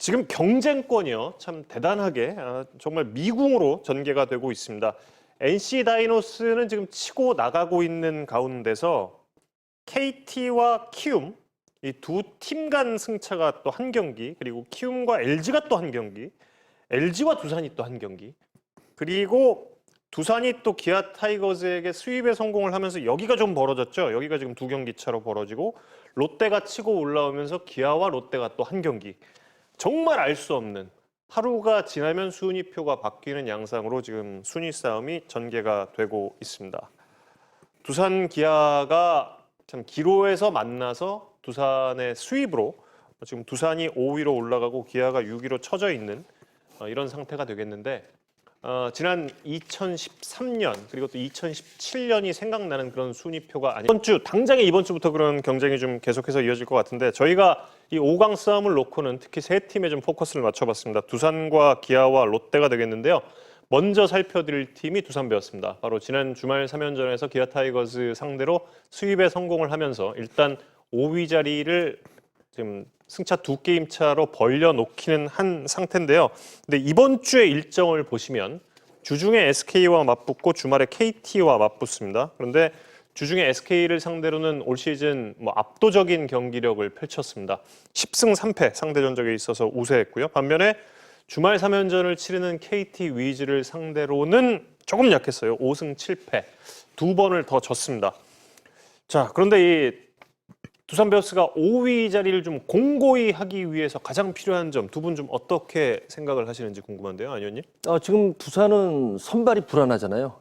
지금 경쟁권이요. 참 대단하게 정말 미궁으로 전개가 되고 있습니다. NC 다이노스는 지금 치고 나가고 있는 가운데서 KT와 키움 이 두 팀 간 승차가 또 한 경기, 그리고 키움과 LG가 또 한 경기, LG와 두산이 또 한 경기, 그리고 두산이 또 기아 타이거즈에게 스윕에 성공을 하면서 여기가 좀 벌어졌죠. 여기가 지금 두 경기 차로 벌어지고 롯데가 치고 올라오면서 기아와 롯데가 또 한 경기. 정말 알 수 없는 하루가 지나면 순위표가 바뀌는 양상으로 지금 순위 싸움이 전개가 되고 있습니다. 두산 기아가 참 기로에서 만나서 두산의 스윕으로 지금 두산이 5위로 올라가고 기아가 6위로 처져 있는 이런 상태가 되겠는데 지난 2013년 그리고 또 2017년이 생각나는 그런 순위표가 아니 당장에 이번 주부터 그런 경쟁이 좀 계속해서 이어질 것 같은데 저희가 이 5강 싸움을 놓고는 특히 세 팀에 좀 포커스를 맞춰봤습니다. 두산과 기아와 롯데가 되겠는데요. 먼저 살펴드릴 팀이 두산배였습니다. 바로 지난 주말 3연전에서 기아 타이거즈 상대로 스윕에 성공을 하면서 일단 5위 자리를 지금 승차 2게임 차로 벌려놓기는 한 상태인데요. 근데 이번 주의 일정을 보시면 주중에 SK와 맞붙고 주말에 KT와 맞붙습니다. 그런데 주중에 SK를 상대로는 올 시즌 압도적인 경기력을 펼쳤습니다. 10승 3패 상대 전적에 있어서 우세했고요. 반면에 주말 3연전을 치르는 KT 위즈를 상대로는 조금 약했어요. 5승 7패. 두 번을 더 졌습니다. 자, 그런데 이 두산 베어스가 5위 자리를 좀 공고히 하기 위해서 가장 필요한 점 두 분 좀 어떻게 생각을 하시는지 궁금한데요, 안 의원님? 지금 두산은 선발이 불안하잖아요.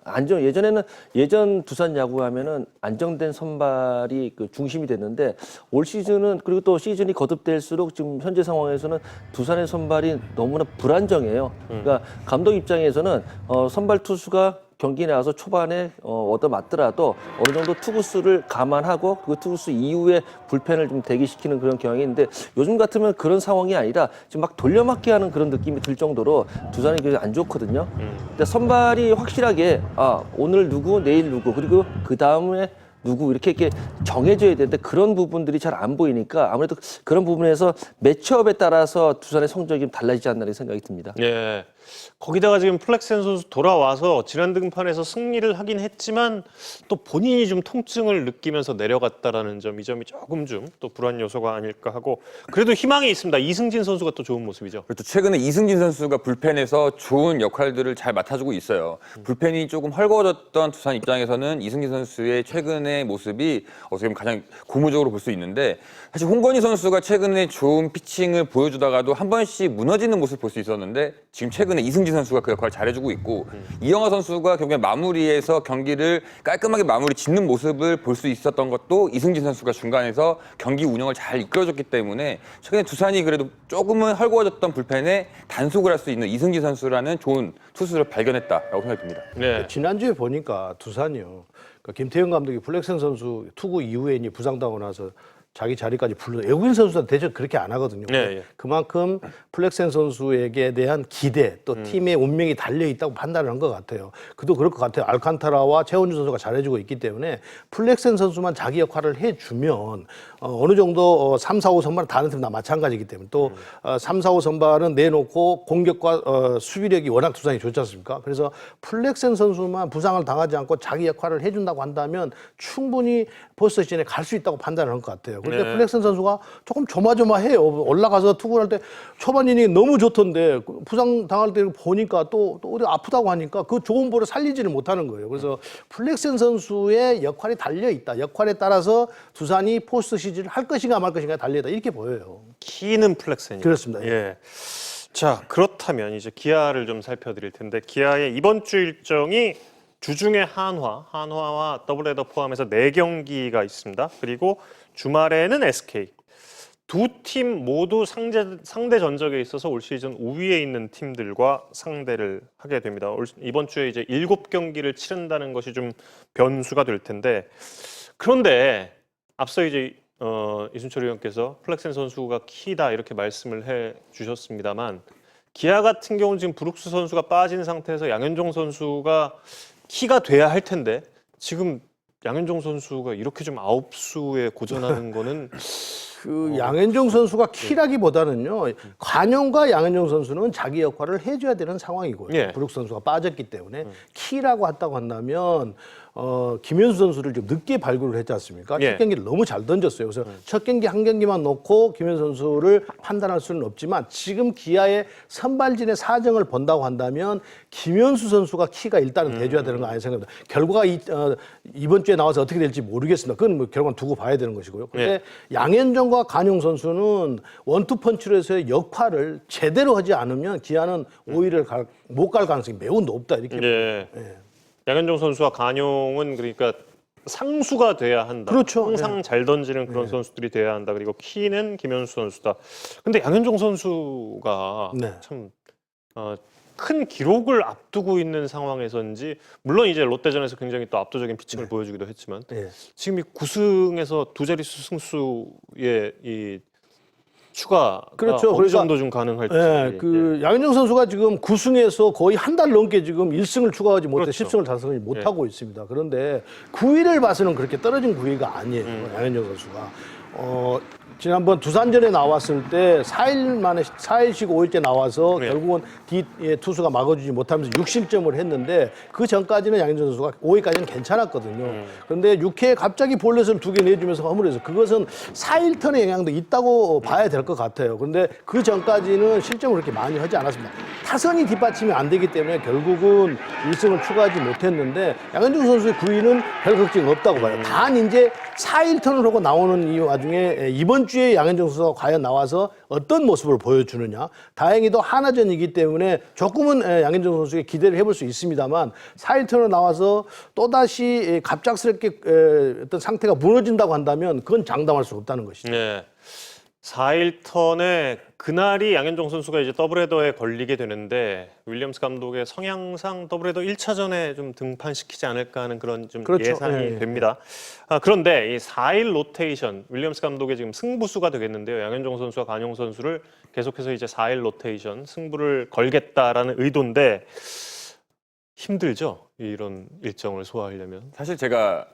예전 두산 야구하면은 안정된 선발이 그 중심이 됐는데 올 시즌은 그리고 또 시즌이 거듭될수록 지금 현재 상황에서는 두산의 선발이 너무나 불안정해요. 그러니까 감독 입장에서는 선발 투수가 경기에 나와서 초반에 얻어맞더라도 어느 정도 투구수를 감안하고 그 투구수 이후에 불펜을 좀 대기시키는 그런 경향이 있는데 요즘 같으면 그런 상황이 아니라 지금 막 돌려막기 하는 그런 느낌이 들 정도로 두산이 굉장히 안 좋거든요. 근데 선발이 확실하게 오늘 누구, 내일 누구, 그리고 그 다음에 누구 이렇게 정해져야 되는데 그런 부분들이 잘 안 보이니까 아무래도 그런 부분에서 매치업에 따라서 두산의 성적이 좀 달라지지 않나 생각이 듭니다. 예. 거기다가 지금 플렉센 선수 돌아와서 지난 등판에서 승리를 하긴 했지만 또 본인이 좀 통증을 느끼면서 내려갔다라는 점, 이 점이 조금 좀 또 불안 요소가 아닐까 하고 그래도 희망이 있습니다. 이승진 선수가 또 좋은 모습이죠. 그렇죠. 최근에 이승진 선수가 불펜에서 좋은 역할들을 잘 맡아주고 있어요. 불펜이 조금 헐거워졌던 두산 입장에서는 이승진 선수의 최근의 모습이 어떻게 보면 가장 고무적으로 볼 수 있는데 사실 홍건희 선수가 최근에 좋은 피칭을 보여주다가도 한 번씩 무너지는 모습을 볼 수 있었는데 지금 최근에 이승진 선수가 그 역할을 잘해주고 있고 이영하 선수가 결국에 마무리에서 경기를 깔끔하게 마무리 짓는 모습을 볼 수 있었던 것도 이승진 선수가 중간에서 경기 운영을 잘 이끌어줬기 때문에 최근에 두산이 그래도 조금은 헐거워졌던 불펜에 단속을 할 수 있는 이승진 선수라는 좋은 투수를 발견했다라고 생각이 듭니다. 네. 지난주에 보니까 두산이요. 그러니까 김태형 감독이 플렉센 선수 투구 이후에 이제 부상당하고 나서 자기 자리까지 불러 외국인 선수들은 대체 그렇게 안 하거든요. 네. 그만큼 플렉센 선수에게 대한 기대 또 팀의 운명이 달려 있다고 판단을 한 것 같아요. 그도 그럴 것 같아요. 알칸타라와 최원주 선수가 잘해주고 있기 때문에 플렉센 선수만 자기 역할을 해주면 어느 정도 3, 4, 5 선발은 다른 팀 다 마찬가지이기 때문에 또 3, 4, 5 선발은 내놓고 공격과 수비력이 워낙 두산이 좋지 않습니까? 그래서 플렉센 선수만 부상을 당하지 않고 자기 역할을 해준다고 한다면 충분히 포스트 시즌에 갈 수 있다고 판단을 한 것 같아요. 그런데 네. 플렉센 선수가 조금 조마조마해요. 올라가서 투구를 할 때 초반 이닝이 너무 좋던데 부상 당할 때 보니까 또 어디 아프다고 하니까 그 좋은 볼을 살리지를 못하는 거예요. 그래서 플렉센 선수의 역할이 달려 있다. 역할에 따라서 두산이 포스트 시즌을 할 것인가 말 것인가 달려 있다. 이렇게 보여요. 키는 플렉센이. 그렇습니다. 예. 자, 그렇다면 이제 기아를 좀 살펴드릴 텐데 기아의 이번 주 일정이 주중에 한화와 더블헤더 포함해서 4경기가 있습니다. 그리고 주말에는 SK. 두 팀 모두 상대 전적에 있어서 올 시즌 우위에 있는 팀들과 상대를 하게 됩니다. 이번 주에 이제 7경기를 치른다는 것이 좀 변수가 될 텐데 그런데 앞서 이제 이순철 의원께서 플렉센 선수가 키다 이렇게 말씀을 해 주셨습니다만 기아 같은 경우는 지금 브룩스 선수가 빠진 상태에서 양현종 선수가 키가 돼야 할 텐데 지금 양현종 선수가 이렇게 좀 아홉수에 고전하는 거는 그 양현종 선수가 키라기보다는요. 관용과 양현종 선수는 자기 역할을 해줘야 되는 상황이고요. 예. 브룩 선수가 빠졌기 때문에 키라고 했다고 한다면 김현수 선수를 좀 늦게 발굴을 했지 않습니까? 예. 첫 경기를 너무 잘 던졌어요. 그래서 첫 경기 한 경기만 놓고 김현수 선수를 판단할 수는 없지만 지금 기아의 선발진의 사정을 본다고 한다면 김현수 선수가 키가 일단은 돼줘야 되는 거 아니냐 생각합니다. 결과가 이번 주에 나와서 어떻게 될지 모르겠습니다. 그건 뭐 결과는 두고 봐야 되는 것이고요. 그런데 양현종과 간용 선수는 원투펀치로 해서의 역할을 제대로 하지 않으면 기아는 5위를 못 갈 가능성이 매우 높다 이렇게 예. 양현종 선수와 간용은 그러니까 상수가 돼야 한다. 그렇죠. 항상 잘 던지는 그런 선수들이 돼야 한다. 그리고 키는 김현수 선수다. 근데 양현종 선수가 네. 참 큰 기록을 앞두고 있는 상황에서인지 물론 이제 롯데전에서 굉장히 또 압도적인 피칭을 보여주기도 했지만 예. 지금 이 9승에서 두 자릿수 승수의 이 추가가 그렇죠. 어느 그러니까 정도 좀 가능할지. 예, 그 양현종 선수가 지금 9승에서 거의 한 달 넘게 지금 1승을 추가하지 못해 그렇죠. 10승을 달성하지 못하고 있습니다. 그런데 9위를 봐서는 그렇게 떨어진 9위가 아니에요. 양현종 선수가. 지난번 두산전에 나왔을 때 4일 만에 4일 쉬고 5일째 나와서 네. 결국은 투수가 막아주지 못하면서 6실점을 했는데 그 전까지는 양현종 선수가 5회까지는 괜찮았거든요. 그런데 6회에 갑자기 볼넷을 2개 내주면서 허물어서 그것은 4일 턴의 영향도 있다고 봐야 될 것 같아요. 그런데 그 전까지는 실점을 그렇게 많이 하지 않았습니다. 타선이 뒷받침이 안 되기 때문에 결국은 1승을 추가하지 못했는데 양현종 선수의 9위는 별 걱정 없다고 봐요. 단 이제 4일 턴을 하고 나오는 이 와중에 이번 주에 양현종 선수가 과연 나와서 어떤 모습을 보여주느냐. 다행히도 하나전이기 때문에 조금은 양현종 선수에게 기대를 해볼 수 있습니다만 4일 턴으로 나와서 또다시 갑작스럽게 어떤 상태가 무너진다고 한다면 그건 장담할 수 없다는 것이죠. 네. 4일 턴에 그날이 양현종 선수가 이제 더블헤더에 걸리게 되는데 윌리엄스 감독의 성향상 더블헤더 1차전에 좀 등판시키지 않을까 하는 그런 좀 그렇죠. 예상이 예, 예. 됩니다. 그런데 이 4일 로테이션 윌리엄스 감독의 지금 승부수가 되겠는데요. 양현종 선수와 간용 선수를 계속해서 이제 4일 로테이션 승부를 걸겠다라는 의도인데 힘들죠. 이런 일정을 소화하려면. 사실 제가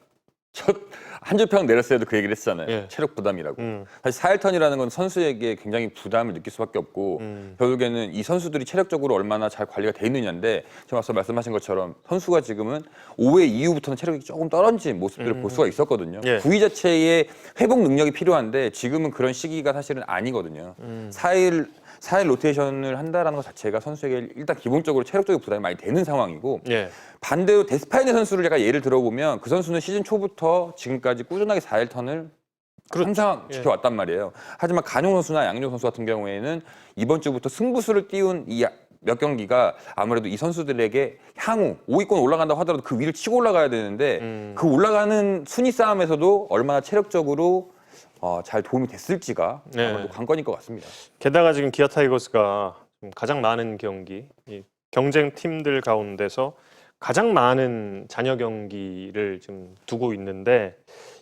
첫 한 줄 평 내렸을 때도 그 얘기를 했잖아요. 예. 체력 부담이라고. 사실 4일턴이라는 건 선수에게 굉장히 부담을 느낄 수밖에 없고 결국에는 이 선수들이 체력적으로 얼마나 잘 관리가 돼 있느냐인데 지금 앞서 말씀하신 것처럼 선수가 지금은 5회 이후부터는 체력이 조금 떨어진 모습들을 볼 수가 있었거든요. 예. 9위 자체의 회복 능력이 필요한데 지금은 그런 시기가 사실은 아니거든요. 4일 로테이션을 한다라는 것 자체가 선수에게 일단 기본적으로 체력적인 부담이 많이 되는 상황이고 예. 반대로 데스파이네 선수를 제가 예를 들어보면 그 선수는 시즌 초부터 지금까지 꾸준하게 4일 턴을 항상 지켜왔단 말이에요. 하지만 간용 선수나 양현종 선수 같은 경우에는 이번 주부터 승부수를 띄운 이 몇 경기가 아무래도 이 선수들에게 향후 5위권 올라간다고 하더라도 그 위를 치고 올라가야 되는데 그 올라가는 순위 싸움에서도 얼마나 체력적으로 잘 도움이 됐을지가 아무래도 관건일 것 같습니다. 게다가 지금 기아 타이거스가 가장 많은 경기, 이 경쟁 팀들 가운데서 가장 많은 잔여 경기를 지금 두고 있는데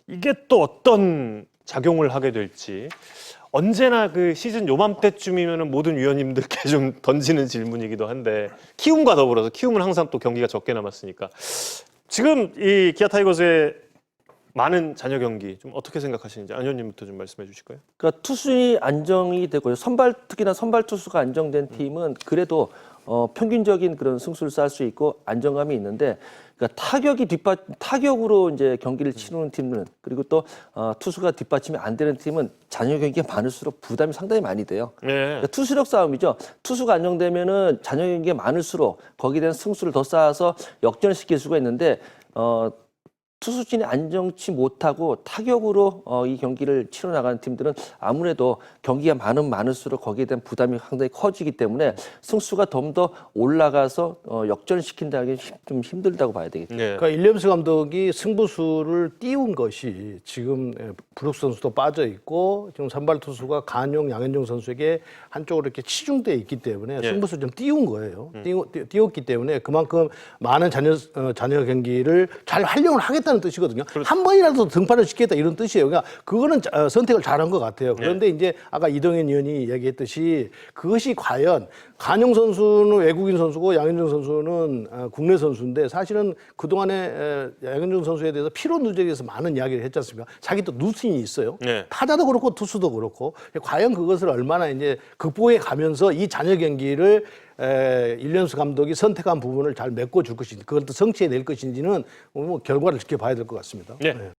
이게 또 어떤 작용을 하게 될지 언제나 그 시즌 요맘때쯤이면 모든 위원님들께 좀 던지는 질문이기도 한데 키움과 더불어서 키움은 항상 또 경기가 적게 남았으니까 지금 이 기아 타이거스의 많은 잔여 경기 좀 어떻게 생각하시는지 안 의원님부터 좀 말씀해 주실까요? 그러니까 투수이 안정이 되고요. 특히나 선발 투수가 안정된 팀은 그래도 평균적인 그런 승수를 쌓을 수 있고 안정감이 있는데 그러니까 타격으로 이제 경기를 치르는 팀은 그리고 또 투수가 뒷받침이 안 되는 팀은 잔여 경기가 많을수록 부담이 상당히 많이 돼요. 네. 그러니까 투수력 싸움이죠. 투수가 안정되면은 잔여 경기가 많을수록 거기에 대한 승수를 더 쌓아서 역전을 시킬 수가 있는데 투수진이 안정치 못하고 타격으로 이 경기를 치러 나가는 팀들은 아무래도 경기가 많을수록 거기에 대한 부담이 상당히 커지기 때문에 승수가 좀 더 올라가서 역전을 시킨다는 게 좀 힘들다고 봐야 되겠죠. 네. 그러니까 일리엄스 감독이 승부수를 띄운 것이 지금 브룩스 선수도 빠져 있고 지금 선발 투수가 간용, 양현종 선수에게 한쪽으로 이렇게 치중돼 있기 때문에 예. 승부수 좀 띄운 거예요. 띄웠기 때문에 그만큼 많은 잔여 경기를 잘 활용을 하겠다는 시키겠다는 뜻이거든요. 한 번이라도 등판을 시키겠다 이런 뜻이에요. 그러니까 그거는 선택을 잘한 것 같아요. 그런데 이제 아까 이동현 의원이 얘기했듯이 그것이 과연 간용 선수는 외국인 선수고 양현종 선수는 국내 선수인데 사실은 그동안에 양현종 선수에 대해서 피로 누적에 대해서 많은 이야기를 했지 않습니까? 자기 또 루틴이 있어요. 네. 타자도 그렇고 투수도 그렇고 과연 그것을 얼마나 이제 극복해 가면서 이 잔여 경기를 일련수 감독이 선택한 부분을 잘 메꿔줄 것인지 그걸 또 성취해낼 것인지는 뭐 결과를 지켜봐야 될 것 같습니다. 네.